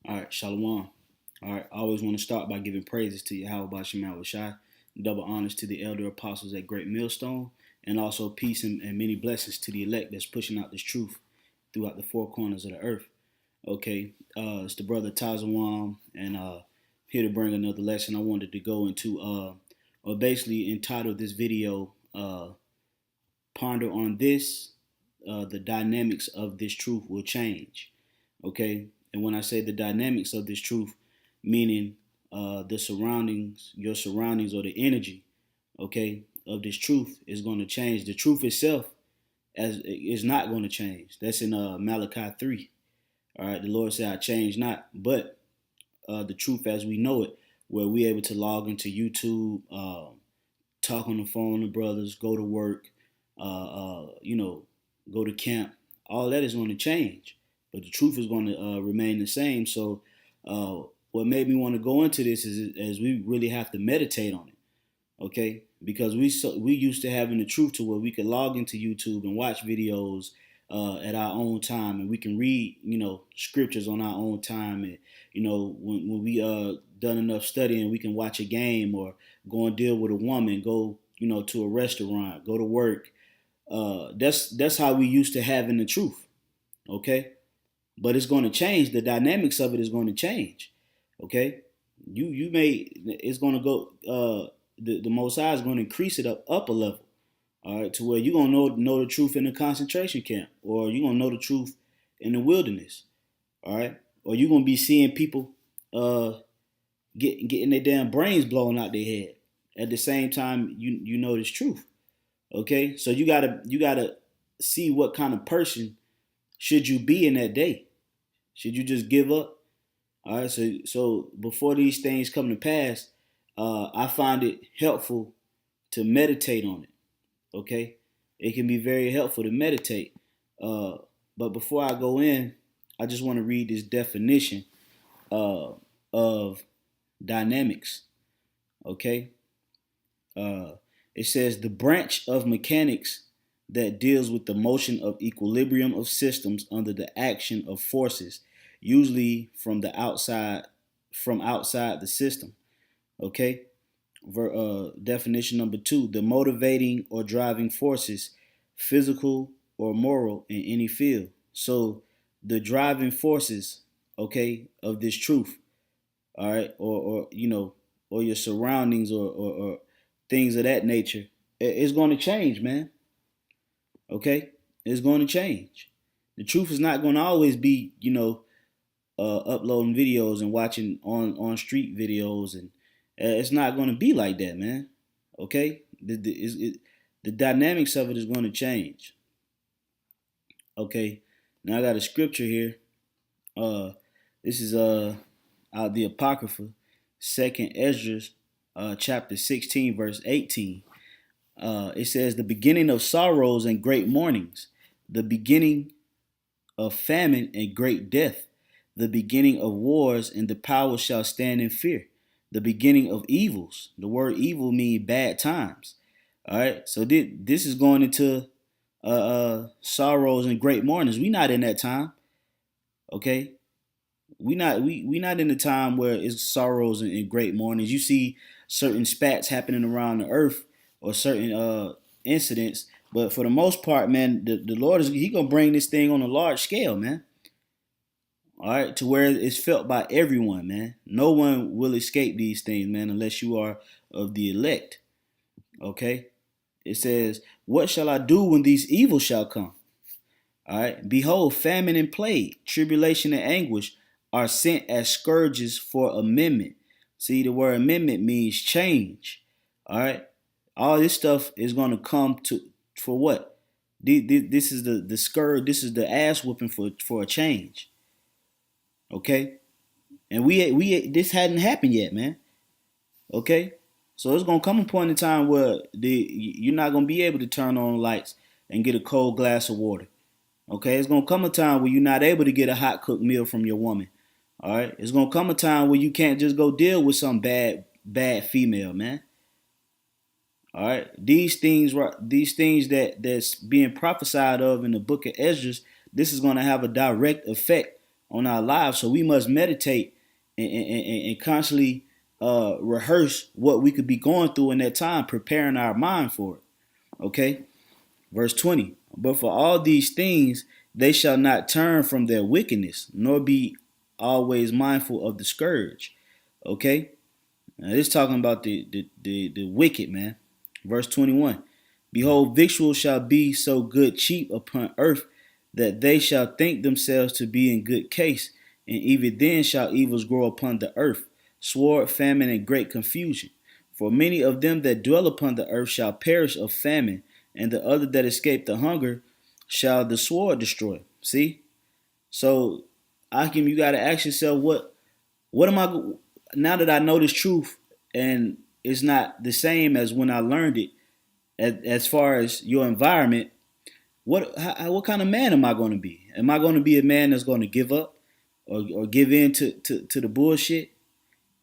All right, Shalom. All right, I always want to start by giving praises to Yahweh Bashim Shai, double honors to the elder apostles at Great Millstone, and also peace and many blessings to the elect that's pushing out this truth throughout the four corners of the earth. Okay, it's the brother Tazawam, and here to bring another lesson. I wanted to go into, or basically entitled this video, Ponder on This, the dynamics of this truth will change. Okay, and when I say the dynamics of this truth, meaning the surroundings, your surroundings, or the energy, okay, of this truth is going to change. The truth itself as is not going to change. That's in Malachi 3. All right, the Lord said, "I change not," but the truth as we know it, where we able to log into YouTube, talk on the phone to brothers, go to work, go to camp. All that is going to change, but the truth is going to remain the same. So, what made me want to go into this is we really have to meditate on it, okay? Because we used to having the truth to where we could log into YouTube and watch videos at our own time, and we can read scriptures on our own time, and when we done enough studying, we can watch a game or go and deal with a woman, go to a restaurant, go to work. That's how we used to having the truth, okay? But it's going to change. The dynamics of it is going to change, okay? You may it's going to go. The Most High is going to increase it up a level, all right, to where you're gonna know the truth in the concentration camp, or you're gonna know the truth in the wilderness, all right, or you're gonna be seeing people getting their damn brains blown out their head at the same time you know this truth. Okay, so you gotta see what kind of person should you be in that day. Should you just give up? All right, so before these things come to pass, I find it helpful to meditate on it. Okay, it can be very helpful to meditate. But before I go in, I just want to read this definition of dynamics. Okay, it says the branch of mechanics that deals with the motion of equilibrium of systems under the action of forces, usually from outside the system. Okay. Definition number 2, the motivating or driving forces, physical or moral, in any field. So the driving forces, okay, of this truth, all right, or your surroundings, or things of that nature, it's going to change, man. Okay, it's going to change. The truth is not going to always be, uploading videos and watching on street videos, and it's not going to be like that, man. Okay, the dynamics of it is going to change. Okay, now I got a scripture here. This is out the Apocrypha, Second Esdras, chapter 16, verse 18. It says, "The beginning of sorrows and great mournings, the beginning of famine and great death, the beginning of wars, and the power shall stand in fear. The beginning of evils." The word evil means bad times. All right, so this is going into sorrows and great mournings. We not in that time, okay? We not in the time where it's sorrows and great mournings. You see certain spats happening around the earth, or certain incidents, but for the most part, man, the Lord he gonna bring this thing on a large scale, man. All right, to where it's felt by everyone, man. No one will escape these things, man, unless you are of the elect. Okay, it says, "What shall I do when these evils shall come? All right, behold, famine and plague, tribulation and anguish are sent as scourges for amendment." See, the word amendment means change. All right, all this stuff is going to come to for what? This is the scourge. This is the ass whooping for a change. Okay, and we this hadn't happened yet, man. Okay, so it's gonna come a point in time where you're not gonna be able to turn on lights and get a cold glass of water. Okay, it's gonna come a time where you're not able to get a hot cooked meal from your woman. All right, it's gonna come a time where you can't just go deal with some bad female, man. All right, these things that's being prophesied of in the book of Esdras, this is gonna have a direct effect on our lives. So we must meditate and constantly rehearse what we could be going through in that time, preparing our mind for it. Okay? Verse 20. But for all these things, they shall not turn from their wickedness, nor be always mindful of the scourge. Okay? Now, this talking about the wicked, man. Verse 21. Behold, victuals shall be so good cheap upon earth that they shall think themselves to be in good case, and even then shall evils grow upon the earth, sword, famine, and great confusion. For many of them that dwell upon the earth shall perish of famine, and the other that escape the hunger shall the sword destroy. See? So, Akim, you got to ask yourself, what am I, now that I know this truth, and it's not the same as when I learned it, as far as your environment, what kind of man am I going to be? Am I going to be a man that's going to give up or give in to the bullshit,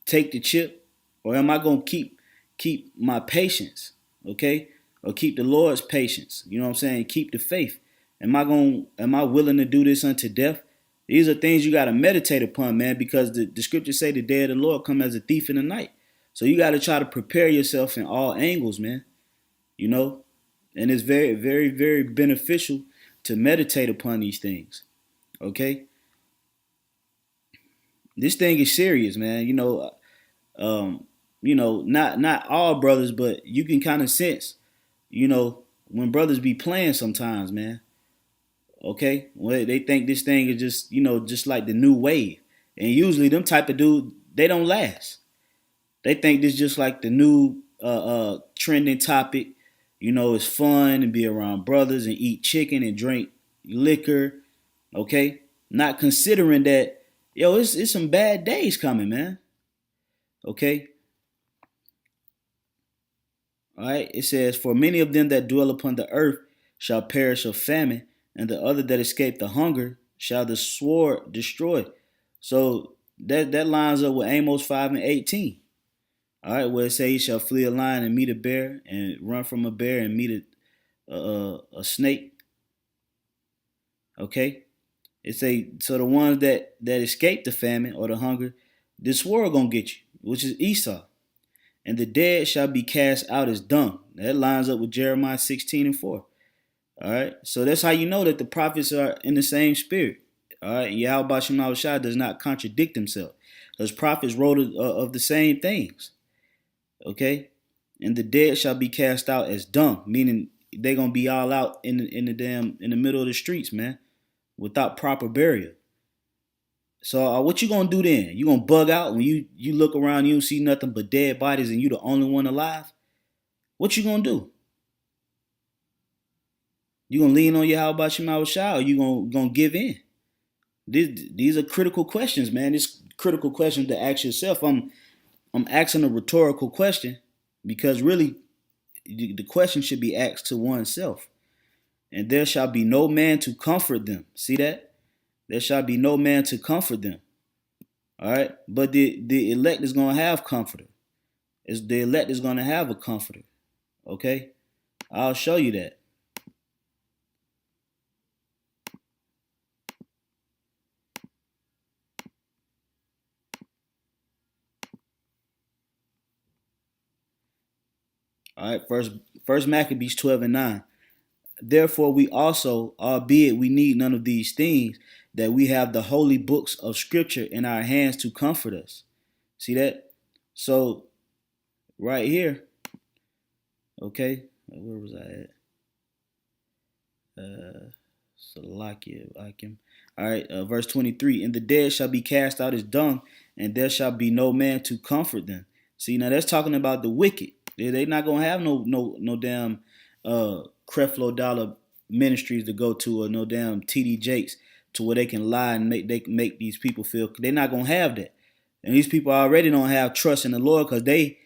take the chip, or am I going to keep my patience, okay, or keep the Lord's patience? You know what I'm saying? Keep the faith. Am I willing to do this unto death? These are things you got to meditate upon, man, because the scriptures say the day of the Lord come as a thief in the night. So you got to try to prepare yourself in all angles, man. You know, and it's very, very, very beneficial to meditate upon these things. Okay, this thing is serious, man. Not all brothers, but you can kind of sense, when brothers be playing sometimes, man. Okay, well, they think this thing is just, just like the new wave, and usually them type of dude, they don't last. They think this just like the new trending topic. It's fun to be around brothers and eat chicken and drink liquor. Okay, not considering that, it's some bad days coming, man. Okay, all right. It says, "For many of them that dwell upon the earth shall perish of famine, and the other that escape the hunger shall the sword destroy." So that lines up with Amos 5:18. All right, where it says, "He shall flee a lion and meet a bear, and run from a bear and meet a snake." Okay, it say, so the ones that escape the famine or the hunger, the sword gonna get you, which is Esau, and the dead shall be cast out as dung. That lines up with Jeremiah 16:4. All right, so that's how you know that the prophets are in the same spirit. All right, and Yahweh Shema Shai does not contradict himself, because prophets wrote of the same things. Okay, and the dead shall be cast out as dung, meaning they're gonna be all out in the middle of the streets, man, without proper burial. So what you gonna do then? You gonna bug out when you look around, you don't see nothing but dead bodies, and you the only one alive? What you gonna do? You gonna lean on Yahweh Shema Shai, or you gonna give in? These are critical questions, man. It's critical questions to ask yourself. I'm asking a rhetorical question because really the question should be asked to oneself. And there shall be no man to comfort them. See that? There shall be no man to comfort them. All right. But the elect is going to have comforter. The elect is going to have a comforter. Okay. I'll show you that. All right. First Maccabees 12:9. Therefore we also, albeit we need none of these things, that we have the holy books of scripture in our hands to comfort us. See that? So right here, okay, where was I at? Salakia, Akim. All right, verse 23. And the dead shall be cast out as dung, and there shall be no man to comfort them. See, now that's talking about the wicked. They're not gonna have no damn Creflo Dollar ministries to go to, or no damn TD Jakes to where they can lie and make these people feel. They're not gonna have that. And these people already don't have trust in the Lord because they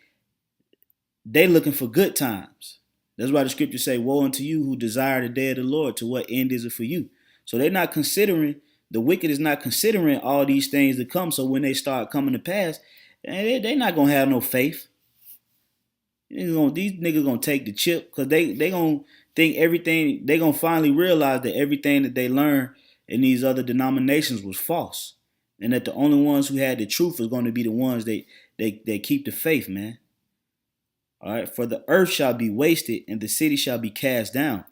looking for good times. That's why the scriptures say, "Woe unto you who desire the day of the Lord. To what end is it for you?" So they're not considering, the wicked is not considering all these things to come. So when they start coming to pass, they're not gonna have no faith. These niggas gonna take the chip because they gonna think everything. They gonna finally realize that everything that they learn in these other denominations was false, and that the only ones who had the truth was going to be the ones that keep the faith, man. All right, for the earth shall be wasted, and the city shall be cast down.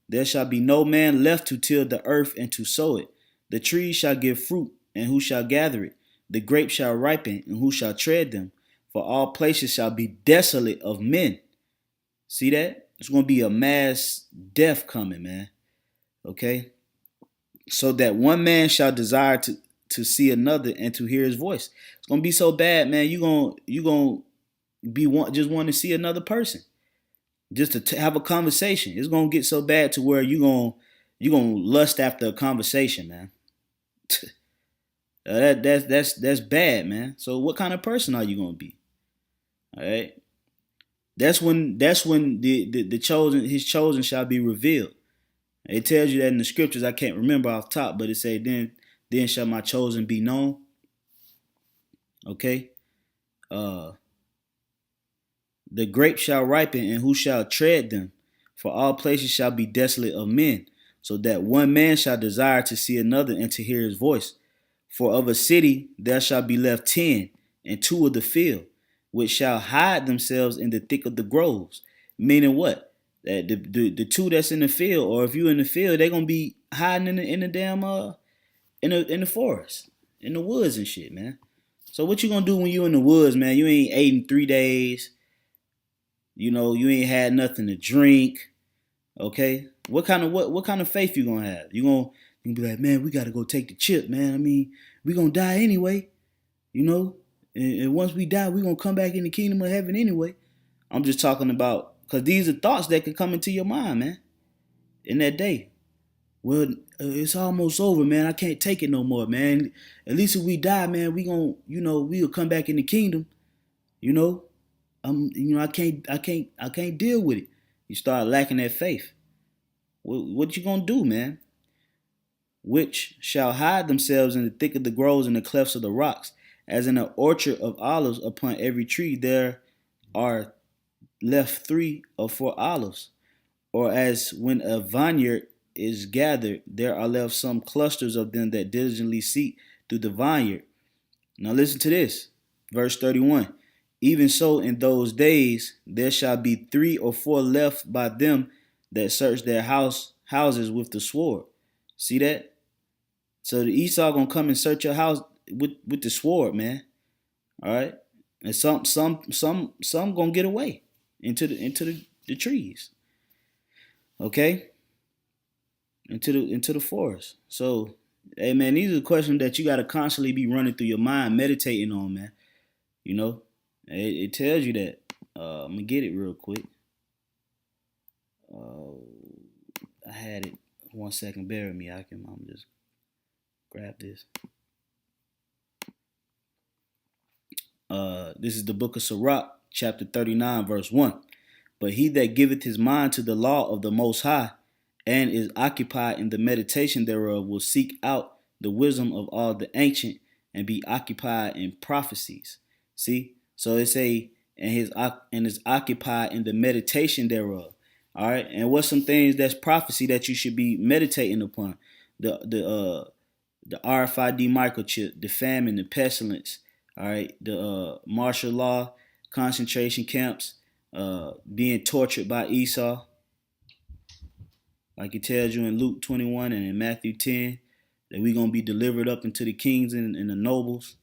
There shall be no man left to till the earth and to sow it. The trees shall give fruit, and who shall gather it? The grapes shall ripen, and who shall tread them? For all places shall be desolate of men. See that? It's going to be a mass death coming, man. Okay? So that one man shall desire to see another and to hear his voice. It's going to be so bad, man. You going to be just want to see another person. Just to have a conversation. It's going to get so bad to where you going to lust after a conversation, man. That's bad, man. So what kind of person are you going to be? All right? That's when the chosen, his chosen shall be revealed. It tells you that in the scriptures. I can't remember off top, but it say then shall my chosen be known. Okay. The grapes shall ripen, and who shall tread them? For all places shall be desolate of men, so that one man shall desire to see another and to hear his voice. For of a city there shall be left 10, and 2 of the field, which shall hide themselves in the thick of the groves. Meaning what? That the 2 that's in the field, or if you in the field, they're gonna be hiding in the damn in the forest, in the woods and shit, man. So what you gonna do when you in the woods, man? You ain't ate in 3 days. You know, you ain't had nothing to drink. Okay? What kind of faith you gonna have? You gonna be like, man, we gotta go take the chip, man. I mean, we gonna die anyway, you know? And once we die, we gonna come back in the kingdom of heaven anyway. I'm just talking about, because these are thoughts that can come into your mind, man, in that day. Well, it's almost over, man. I can't take it no more, man. At least if we die, man, we gonna, we'll come back in the kingdom, you know? I can't deal with it. You start lacking that faith. What you gonna do, man? Which shall hide themselves in the thick of the groves and the clefts of the rocks, as in an orchard of olives. Upon every tree there are left 3 or 4 olives, or as when a vineyard is gathered, there are left some clusters of them that diligently seek through the vineyard. Now listen to this, verse 31. Even so, in those days there shall be 3 or 4 left by them that search their houses with the sword. See that? So the Esau gonna come and search your house with the sword, man. All right, and some gonna get away into the trees. Okay, into the forest. So, hey man, these are the questions that you gotta constantly be running through your mind, meditating on, man. You know. It tells you that. I'm gonna get it real quick. I had it. 1 second, bear with me. I'm just grab this. This is the book of Sirach, chapter 39, verse 1. But he that giveth his mind to the law of the Most High, and is occupied in the meditation thereof, will seek out the wisdom of all the ancient, and be occupied in prophecies. See? So it say, and is occupied in the meditation thereof. All right. And what's some things that's prophecy that you should be meditating upon? The RFID microchip, the famine, the pestilence. All right. The martial law, concentration camps, being tortured by Esau. Like it tells you in Luke 21 and in Matthew 10, that we're gonna be delivered up into the kings and the nobles.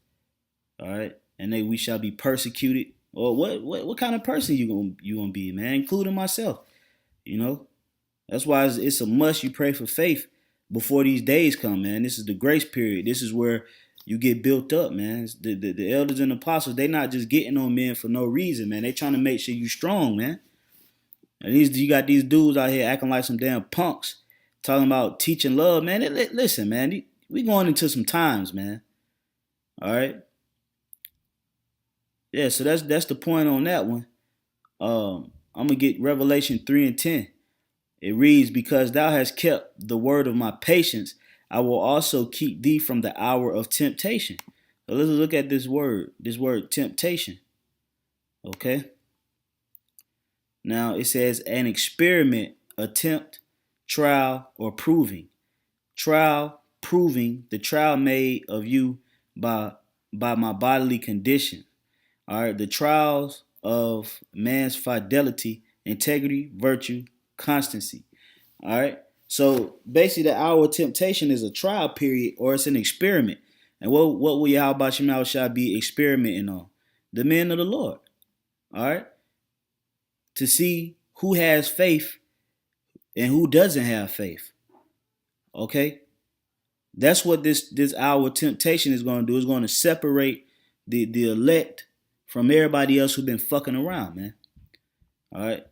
All right. And we shall be persecuted. Or what kind of person you gonna be, man? Including myself. You know, that's why it's a must. You pray for faith before these days come, man. This is the grace period. This is where you get built up, man. The elders and apostles, they not just getting on men for no reason, man. They trying to make sure you strong, man. And you got these dudes out here acting like some damn punks, talking about teaching love, man. Listen, man, we going into some times, man. All right. Yeah, so that's the point on that one. I'm gonna get Revelation 3 and 10. It reads, because thou hast kept the word of my patience, I will also keep thee from the hour of temptation. So let's look at this word temptation. Okay. Now it says an experiment, attempt, trial, or proving. Trial, proving the trial made of you by my bodily condition. All right, the trials of man's fidelity, integrity, virtue, constancy. All right. So basically, the hour of temptation is a trial period, or it's an experiment. And what will Yahweh Shemel shall be experimenting on? The men of the Lord. All right. To see who has faith and who doesn't have faith. Okay. That's what this hour of temptation is going to do. It's going to separate the elect from everybody else who's been fucking around, man. All right.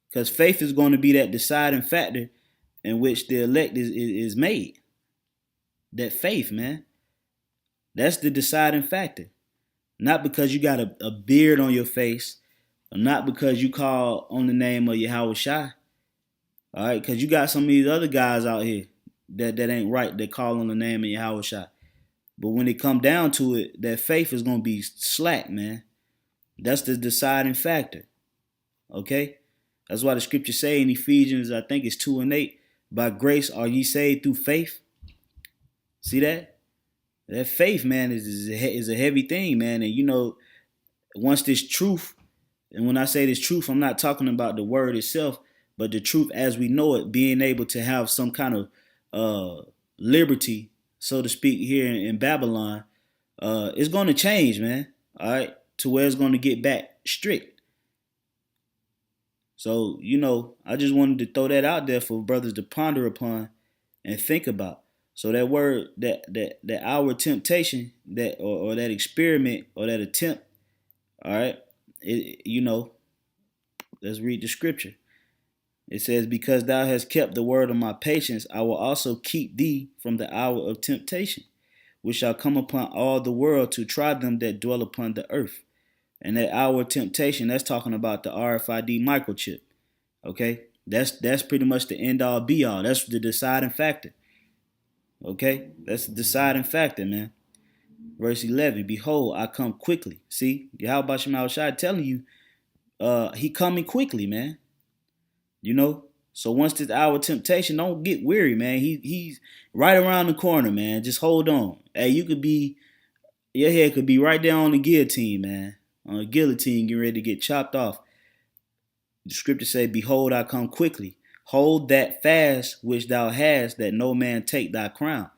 Because faith is going to be that deciding factor in which the elect is made. That faith, man. That's the deciding factor. Not because you got a beard on your face, or not because you call on the name of Yahweh Shai. All right, because you got some of these other guys out here that ain't right. That call on the name of Yahweh Shai. But when it come down to it, that faith is gonna be slack, man. That's the deciding factor. Okay, that's why the scripture say in Ephesians, I think it's 2:8, by grace are ye saved through faith. See that? That faith, man, is a heavy thing, man. And you know, once this truth, and when I say this truth, I'm not talking about the word itself, but the truth as we know it, being able to have some kind of liberty, so to speak, here in Babylon, it's going to change, man. All right, to where it's going to get back strict. So, you know, I just wanted to throw that out there for brothers to ponder upon and think about. So that word, that our temptation, that or that experiment or that attempt, all right, you know, let's read the scripture. It says, because thou hast kept the word of my patience, I will also keep thee from the hour of temptation, which shall come upon all the world to try them that dwell upon the earth. And that hour of temptation, that's talking about the RFID microchip. Okay, that's pretty much the end all be all. That's the deciding factor. Okay, that's the deciding factor, man. Verse 11, behold, I come quickly. See, Yahweh Shema Shai telling you, he coming quickly, man. You know, so once this hour of temptation, don't get weary, man. He's right around the corner, man. Just hold on. Hey, your head could be right there on the guillotine, man. On the guillotine, getting ready to get chopped off. The scripture say, behold, I come quickly. Hold that fast which thou hast, that no man take thy crown.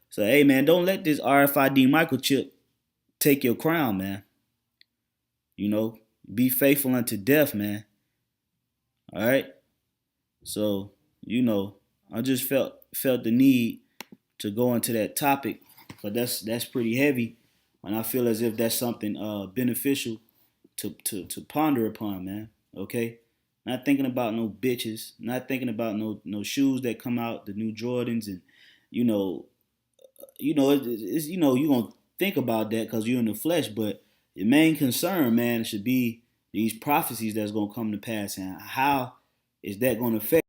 So, hey, man, don't let this RFID microchip take your crown, man. You know, be faithful unto death, man. All right. So, you know, I just felt the need to go into that topic, because that's pretty heavy, and I feel as if that's something beneficial to ponder upon, man. Okay, not thinking about no bitches, not thinking about no shoes that come out, the new Jordans, and you know, it's you know, you gonna think about that because you're in the flesh, but your main concern, man, should be these prophecies that's gonna come to pass, and how is that gonna affect